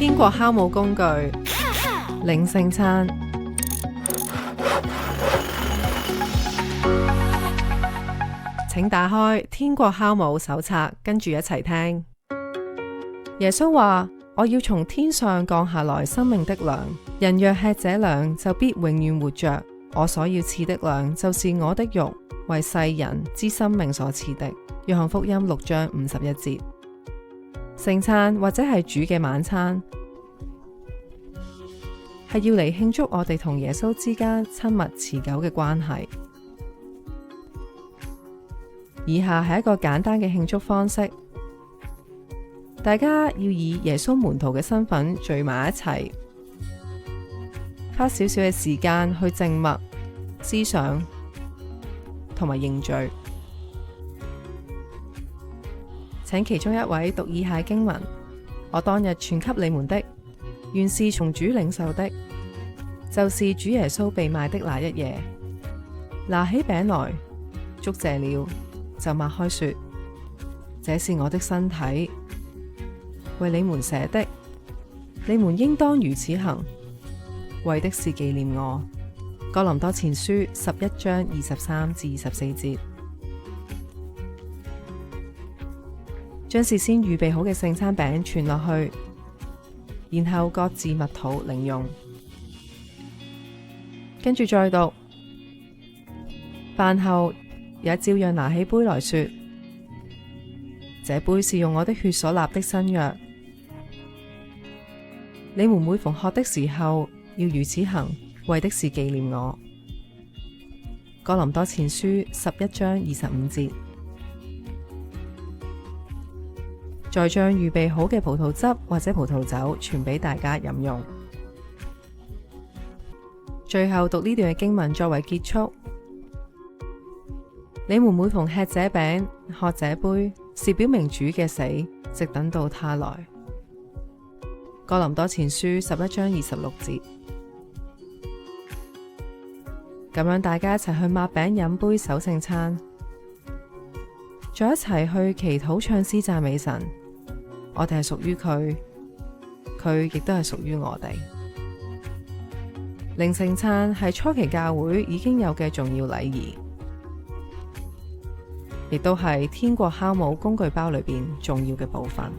天國酵母工具領聖餐。請打開天國酵母手冊，跟住一齊聽。耶穌話：我要從天上降下來生命的糧，人若吃這糧，就必永遠活着。我所要賜的糧，就是我的肉，為世人之生命所賜的。約翰福音6章51節。聖餐或者係主嘅晚餐，係要嚟慶祝我哋同耶穌之間親密持久嘅關係。以下係一個簡單嘅慶祝方式，大家要以耶穌門徒嘅身份聚埋一齊，花少少嘅時間去靜默、思想同埋認罪。請其中一位讀以下經文：我當日傳給你們的，原是從主領受的，就是主耶穌被賣的那一夜，拿起餅來，祝謝了，就擘開說：這是我的身體，為你們捨的，你們應當如此行，為的是紀念我。哥林多前書11章23至24節。將事先預備好嘅聖餐餅傳落去，然後各自默禱領用。跟住再讀，飯後也照樣拿起杯來說：這杯是用我的血所立的新約，你們每逢喝的時候要如此行，為的是紀念我。哥林多前書11章25節。再將預備好嘅葡萄汁或者葡萄酒傳俾大家飲用。最後讀呢段嘅經文作為結束。你們每逢吃這餅、喝這杯，是表明主嘅死，直等到他來。哥林多前書11章26節。咁樣大家一齊去擘餅飲杯守聖餐，再一齊去祈禱唱詩讚美神。我哋係屬於佢，佢亦都係屬於我哋。領聖餐係初期教會已經有嘅重要禮儀，亦都係天國酵母工具包裏邊重要嘅部分。